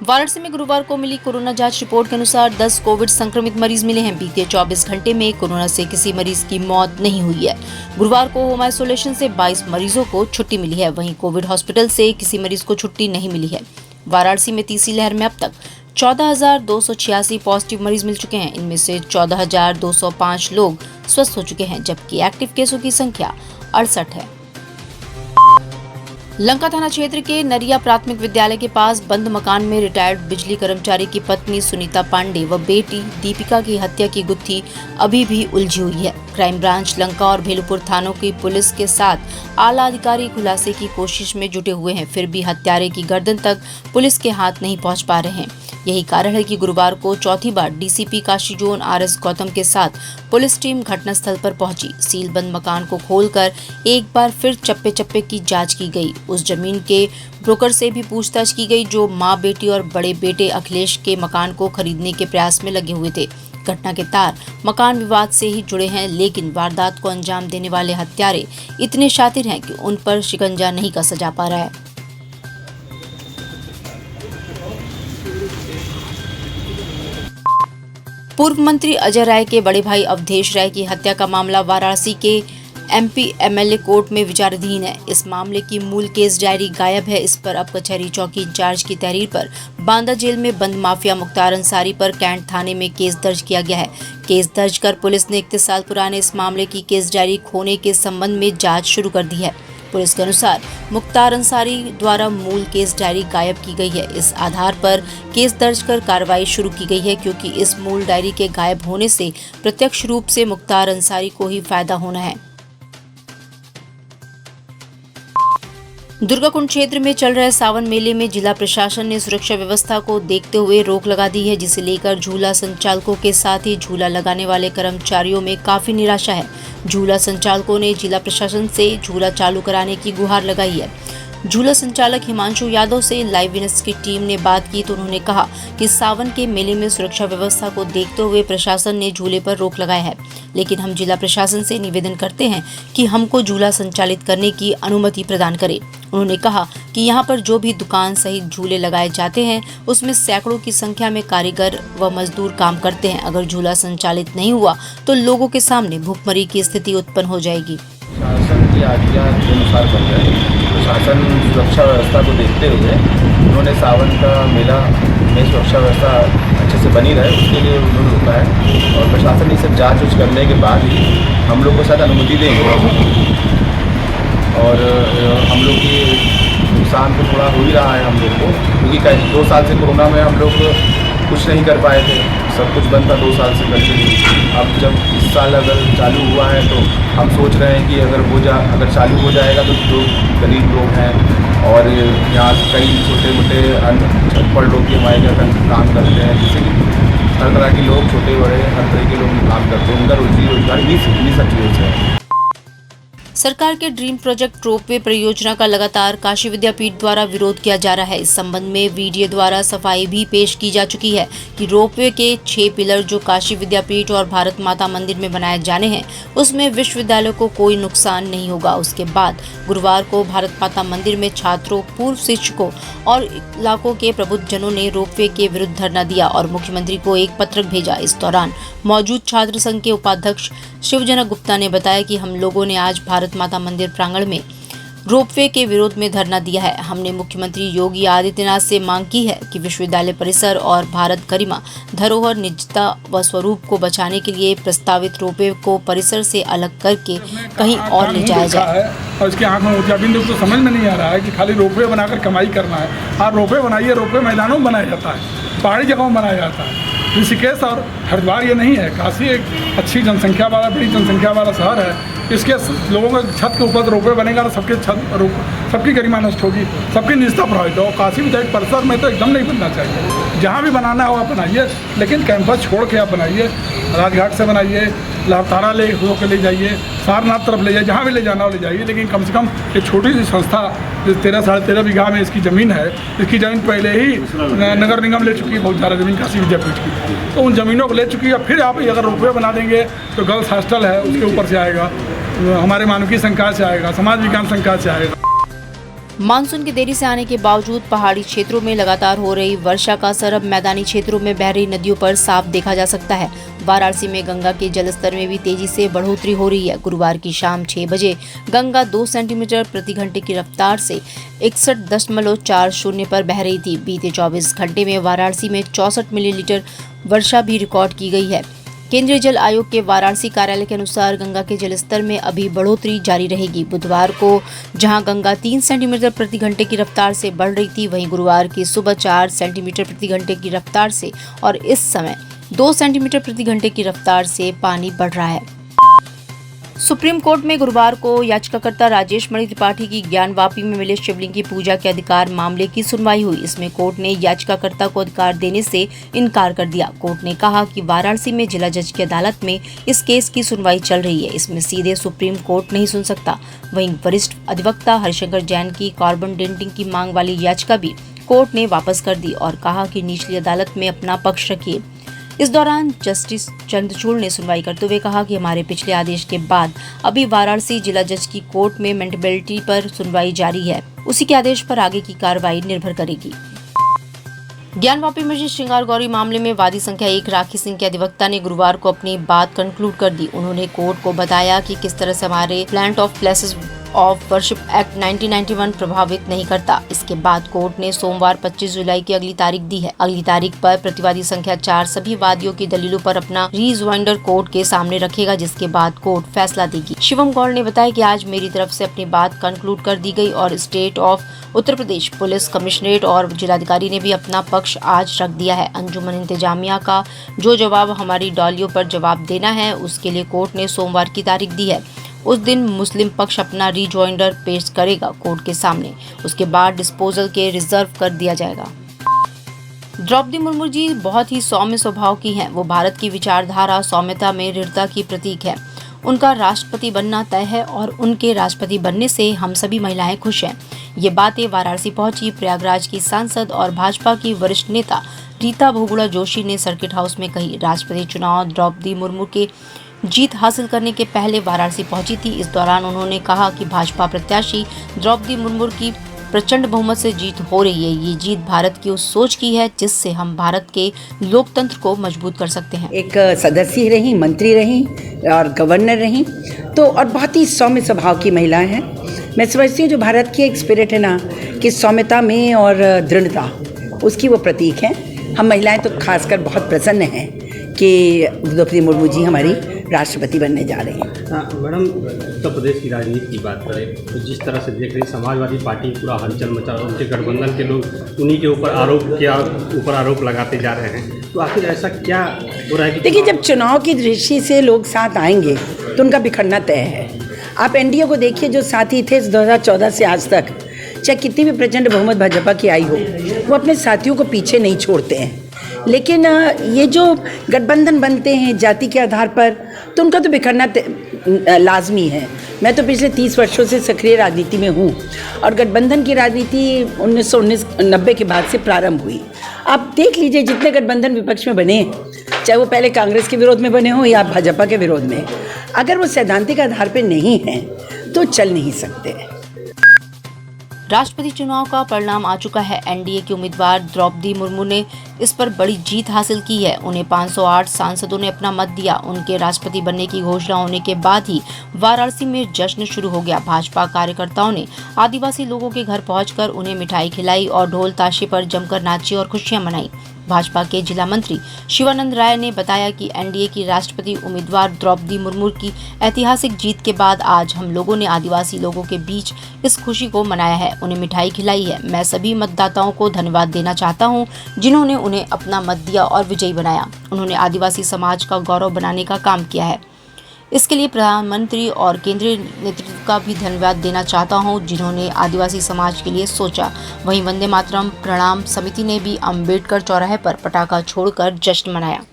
वाराणसी में गुरुवार को मिली कोरोना जांच रिपोर्ट के अनुसार 10 कोविड संक्रमित मरीज मिले हैं। बीते 24 घंटे में कोरोना से किसी मरीज की मौत नहीं हुई है। गुरुवार को होम आइसोलेशन से 22 मरीजों को छुट्टी मिली है। वहीं कोविड हॉस्पिटल से किसी मरीज को छुट्टी नहीं मिली है। वाराणसी में तीसरी लहर में अब तक 14,286 पॉजिटिव मरीज मिल चुके हैं। इनमें से 14,205 लोग स्वस्थ हो चुके हैं, जबकि एक्टिव केसों की संख्या 68 है। लंका थाना क्षेत्र के नरिया प्राथमिक विद्यालय के पास बंद मकान में रिटायर्ड बिजली कर्मचारी की पत्नी सुनीता पांडे व बेटी दीपिका की हत्या की गुत्थी अभी भी उलझी हुई है। क्राइम ब्रांच लंका और भेलुपुर थानों की पुलिस के साथ आला अधिकारी खुलासे की कोशिश में जुटे हुए हैं, फिर भी हत्यारे की गर्दन तक पुलिस के हाथ नहीं पहुंच पा रहे हैं। यही कारण है कि गुरुवार को चौथी बार DCP Kashi zone RS Gautam के साथ पुलिस टीम घटनास्थल पर पहुंची। सील बंद मकान को खोलकर एक बार फिर चप्पे चप्पे की जांच की गई। उस जमीन के ब्रोकर से भी पूछताछ की गई जो मां, बेटी और बड़े बेटे अखिलेश के मकान को खरीदने के प्रयास में लगे हुए थे। घटना के तार मकान विवाद से ही जुड़े हैं, लेकिन वारदात को अंजाम देने वाले हत्यारे इतने शातिर हैं कि उन पर शिकंजा नहीं कसा जा पा रहा है। पूर्व मंत्री अजय राय के बड़े भाई अवधेश राय की हत्या का मामला वाराणसी के MP MLA कोर्ट में विचाराधीन है। इस मामले की मूल केस डायरी गायब है। इस पर अब कचहरी चौकी इंचार्ज की तहरीर पर बांदा जेल में बंद माफिया मुख्तार अंसारी पर कैंट थाने में केस दर्ज किया गया है। केस दर्ज कर पुलिस ने 31 साल पुराने इस मामले की केस डायरी खोने के संबंध में जांच शुरू कर दी है। पुलिस के अनुसार मुख्तार अंसारी द्वारा मूल केस डायरी गायब की गई है। इस आधार पर केस दर्ज कर कार्रवाई शुरू की गई है, क्योंकि इस मूल डायरी के गायब होने से प्रत्यक्ष रूप से मुख्तार अंसारी को ही फायदा होना है। दुर्गाकुंड क्षेत्र में चल रहे सावन मेले में जिला प्रशासन ने सुरक्षा व्यवस्था को देखते हुए रोक लगा दी है, जिसे लेकर झूला संचालकों के साथ ही झूला लगाने वाले कर्मचारियों में काफी निराशा है। झूला संचालकों ने जिला प्रशासन से झूला चालू कराने की गुहार लगाई है। झूला संचालक हिमांशु यादव से लाइव विनेस की टीम ने बात की तो उन्होंने कहा कि सावन के मेले में सुरक्षा व्यवस्था को देखते हुए प्रशासन ने झूले पर रोक लगाया है, लेकिन हम जिला प्रशासन से निवेदन करते हैं कि हमको झूला संचालित करने की अनुमति प्रदान करें। उन्होंने कहा कि यहाँ पर जो भी दुकान सहित झूले लगाए जाते हैं उसमें सैकड़ों की संख्या में कारीगर व मजदूर काम करते हैं। अगर झूला संचालित नहीं हुआ तो लोगों के सामने भूखमरी की स्थिति उत्पन्न हो जाएगी। शासन की आज्ञा के अनुसार बन रहे हैं। प्रशासन सुरक्षा व्यवस्था को देखते हुए उन्होंने सावन का मेला में सुरक्षा व्यवस्था अच्छे से बनी रहे उसके लिए उन्होंने रोका है, और प्रशासन ये सब जाँच उच करने के बाद ही हम लोग को शायद अनुमति देंगे। और हम लोग की नुकसान तो थोड़ा हो ही रहा है हम लोग को, क्योंकि 2 साल से कोरोना में हम लोग कुछ नहीं कर पाए थे, सब कुछ बंद था 2 साल से कंटिन्यू। अब जब इस साल अगर चालू हुआ है तो हम सोच रहे हैं कि अगर चालू हो जाएगा तो जो गरीब लोग हैं और यहाँ कई छोटे मोटे अनपढ़ लोग भी हमारे यहाँ काम करते हैं, जैसे कि हर तरह के लोग, छोटे बड़े हर तरह के लोग काम करते हैं, उनका रोजगार इन्हीं सब चीज़ों से है। सरकार के ड्रीम प्रोजेक्ट रोपवे परियोजना का लगातार काशी विद्यापीठ द्वारा विरोध किया जा रहा है। इस संबंध में VDA द्वारा सफाई भी पेश की जा चुकी है कि रोपवे के 6 पिलर जो काशी विद्यापीठ और भारत माता मंदिर में बनाए जाने हैं उसमें विश्वविद्यालय को कोई नुकसान नहीं होगा। उसके बाद गुरुवार को भारत माता मंदिर में छात्रों, पूर्व शिक्षकों और इलाकों के प्रबुद्धजनों ने रोपवे के विरुद्ध धरना दिया और मुख्यमंत्री को एक पत्रक भेजा। इस दौरान मौजूद छात्र संघ के उपाध्यक्ष शिवजनक गुप्ता ने बताया कि हम लोगों ने आज भारत माता मंदिर प्रांगण में रोपवे के विरोध में धरना दिया है। हमने मुख्यमंत्री योगी आदित्यनाथ से मांग की है कि विश्वविद्यालय परिसर और भारत गरिमा, धरोहर, निजता व स्वरूप को बचाने के लिए प्रस्तावित रोपवे को परिसर से अलग करके कहीं और ले जाया जाए। और इसके आँख में मोतियाबिंद तो समझ में नहीं आ रहा है कि खाली रोपवे बनाकर कमाई करना है। हाँ, रोपवे बनाइए, रोपवे मैदानों में बनाया जाता है, पहाड़ी जगहों में बनाया जाता है। ऋषिकेश और हरिद्वार ये नहीं है। काशी एक अच्छी जनसंख्या वाला, बड़ी जनसंख्या वाला शहर है। इसके लोगों के छत के ऊपर रोपवे बनेगा तो सबकी गरिमा नष्ट होगी, सबकी निजता प्रभावित हो। काशी विद्यापीठ परिसर में तो एकदम नहीं बनना चाहिए। जहाँ भी बनाना हो आप बनाइए, लेकिन कैंपस छोड़ के आप बनाइए। राजघाट से बनाइए, लाभतारा ले होकर ले जाइए, सारनाथ तरफ ले जाइए, जहाँ भी ले जाना हो ले जाइए, लेकिन कम से कम ये छोटी सी संस्था 13-13.5 बीघा में इसकी ज़मीन है। इसकी ज़मीन पहले ही नगर निगम ले चुकी है, बहुत ज़्यादा ज़मीन काशी विद्यापीठ की, तो उन ज़मीनों को ले चुकी है। फिर आप अगर रोपवे बना देंगे तो गर्ल्स हॉस्टल है उसके ऊपर से आएगा, हमारे मानविकी संकाय से आएगा, समाज विज्ञान संकाय से आएगा। मानसून की देरी से आने के बावजूद पहाड़ी क्षेत्रों में लगातार हो रही वर्षा का असर अब मैदानी क्षेत्रों में बह रही नदियों पर साफ देखा जा सकता है। वाराणसी में गंगा के जलस्तर में भी तेजी से बढ़ोतरी हो रही है। गुरुवार की शाम 6 बजे गंगा 2 सेंटीमीटर प्रति घंटे की रफ्तार से 61.40 पर बह रही थी। बीते 24 घंटे में वाराणसी में 64 मिलीलीटर वर्षा भी रिकॉर्ड की गई है। केंद्रीय जल आयोग के वाराणसी कार्यालय के अनुसार गंगा के जलस्तर में अभी बढ़ोतरी जारी रहेगी। बुधवार को जहां गंगा 3 सेंटीमीटर प्रति घंटे की रफ्तार से बढ़ रही थी, वहीं गुरुवार की सुबह 4 सेंटीमीटर प्रति घंटे की रफ्तार से और इस समय 2 सेंटीमीटर प्रति घंटे की रफ्तार से पानी बढ़ रहा है। सुप्रीम कोर्ट में गुरुवार को याचिकाकर्ता राजेश मणि त्रिपाठी की ज्ञानवापी में मिले शिवलिंग की पूजा के अधिकार मामले की सुनवाई हुई। इसमें कोर्ट ने याचिकाकर्ता को अधिकार देने से इनकार कर दिया। कोर्ट ने कहा कि वाराणसी में जिला जज की अदालत में इस केस की सुनवाई चल रही है, इसमें सीधे सुप्रीम कोर्ट नहीं सुन सकता। वहीं वरिष्ठ अधिवक्ता हरिशंकर जैन की कार्बन डेटिंग की मांग वाली याचिका भी कोर्ट ने वापस कर दी और कहा कि निचली अदालत में अपना पक्ष रखिए। इस दौरान जस्टिस चंद्रचूड़ ने सुनवाई करते हुए कहा कि हमारे पिछले आदेश के बाद अभी वाराणसी जिला जज की कोर्ट में मेंटेबिलिटी पर सुनवाई जारी है। उसी के आदेश पर आगे की कार्रवाई निर्भर करेगी। ज्ञानवापी मस्जिद श्रृंगार गौरी मामले में वादी संख्या 1 राखी सिंह के अधिवक्ता ने गुरुवार को अपनी बात कंक्लूड कर दी। उन्होंने कोर्ट को बताया कि किस तरह से हमारे plant of places of worship act 1991 प्रभावित नहीं करता। इसके बाद कोर्ट ने सोमवार 25 जुलाई की अगली तारीख दी है। अगली तारीख पर प्रतिवादी संख्या 4 सभी वादियों की दलीलों पर अपना रीजॉइंडर कोर्ट के सामने रखेगा, जिसके बाद कोर्ट फैसला देगी। शिवम गौड़ ने बताया कि आज मेरी तरफ से अपनी बात कंक्लूड कर दी गई और state of Uttar Pradesh police commissionerate और जिलाधिकारी ने भी अपना पक्ष आज रख दिया है। अंजुमन इंतजामिया का जो जवाब हमारी डॉलियों पर जवाब देना है, उसके लिए कोर्ट ने सोमवार की तारीख दी है। उस दिन मुस्लिम पक्ष अपना रीजॉइंडर पेश करेगा कोर्ट के सामने। उसके बाद डिस्पोजल के रिजर्व कर दिया जाएगा। द्रौपदी मुर्मू जी बहुत ही सौम्य स्वभाव की हैं। वो भारत की विचारधारा सौम्यता में दृढ़ता की प्रतीक है। उनका राष्ट्रपति बनना तय है और उनके राष्ट्रपति बनने से हम सभी महिलाएं खुश हैं। ये बातें वाराणसी पहुंची प्रयागराज की सांसद और भाजपा की वरिष्ठ नेता रीता बहुगुणा जोशी ने सर्किट हाउस में कही। राष्ट्रपति चुनाव द्रौपदी मुर्मू के जीत हासिल करने के पहले वाराणसी पहुंची थी। इस दौरान उन्होंने कहा कि भाजपा प्रत्याशी द्रौपदी मुर्मू की प्रचंड बहुमत से जीत हो रही है। ये जीत भारत की उस सोच की है जिससे हम भारत के लोकतंत्र को मजबूत कर सकते हैं। एक सदस्य रही, मंत्री रही और गवर्नर रही, तो और बहुत ही सौम्य स्वभाव की महिलाएं हैं। मैं समझती हूँ जो भारत की एक स्पिरिट है ना कि सौम्यता में और दृढ़ता, उसकी वो प्रतीक है। हम महिलाएं तो खासकर बहुत प्रसन्न हैं कि द्रौपदी मुर्मू जी हमारी राष्ट्रपति बनने जा रही हैं। मैडम, उत्तर प्रदेश की राजनीति की बात करें तो जिस तरह से देख रही समाजवादी पार्टी पूरा हलचल मचा, उनके गठबंधन के लोग उन्हीं के ऊपर आरोप लगाते जा रहे हैं, तो आखिर ऐसा क्या हो रहा है कि देखिए, जब चुनाव की दृष्टि से लोग साथ आएंगे तो उनका बिखरना तय है। आप एनडीए को देखिए, जो साथी थे 2014 से आज तक, चाहे कितनी भी प्रचंड बहुमत भाजपा की आई हो, वो अपने साथियों को पीछे नहीं छोड़ते हैं। लेकिन ये जो गठबंधन बनते हैं जाति के आधार पर, तो उनका तो बिखरना लाजमी है। मैं तो पिछले 30 वर्षों से सक्रिय राजनीति में हूँ और गठबंधन की राजनीति 1990 के बाद से प्रारंभ हुई। आप देख लीजिए, जितने गठबंधन विपक्ष में बने, चाहे वो पहले कांग्रेस के विरोध में बने हों या भाजपा के विरोध में, अगर वो सैद्धांतिक आधार पर नहीं हैं तो चल नहीं सकते। राष्ट्रपति चुनाव का परिणाम आ चुका है। एनडीए की उम्मीदवार द्रौपदी मुर्मू ने इस पर बड़ी जीत हासिल की है। उन्हें 508 सांसदों ने अपना मत दिया। उनके राष्ट्रपति बनने की घोषणा होने के बाद ही वाराणसी में जश्न शुरू हो गया। भाजपा कार्यकर्ताओं ने आदिवासी लोगों के घर पहुंचकर उन्हें मिठाई खिलाई और ढोल ताशे पर जमकर नाची और खुशियां मनाई। भाजपा के जिला मंत्री शिवानंद राय ने बताया कि एनडीए की राष्ट्रपति उम्मीदवार द्रौपदी मुर्मू की ऐतिहासिक जीत के बाद आज हम लोगों ने आदिवासी लोगों के बीच इस खुशी को मनाया है, उन्हें मिठाई खिलाई है। मैं सभी मतदाताओं को धन्यवाद देना चाहता हूं जिन्होंने उन्हें अपना मत दिया और विजयी बनाया। उन्होंने आदिवासी समाज का गौरव बनाने का काम किया है। इसके लिए प्रधानमंत्री और केंद्रीय नेतृत्व का भी धन्यवाद देना चाहता हूं जिन्होंने आदिवासी समाज के लिए सोचा। वहीं वंदे मातरम प्रणाम समिति ने भी अंबेडकर चौराहे पर पटाखा छोड़कर जश्न मनाया।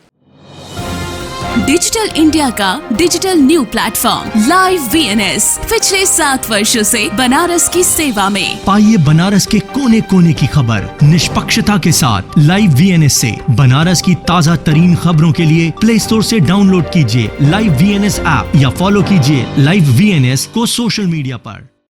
डिजिटल इंडिया का digital new platform live VNS पिछले 7 वर्षों से बनारस की सेवा में। पाइए बनारस के कोने कोने की खबर निष्पक्षता के साथ। लाइव वीएनएस से बनारस की ताज़ा तरीन खबरों के लिए प्ले स्टोर से डाउनलोड कीजिए लाइव वीएनएस ऐप या फॉलो कीजिए लाइव वीएनएस को सोशल मीडिया पर।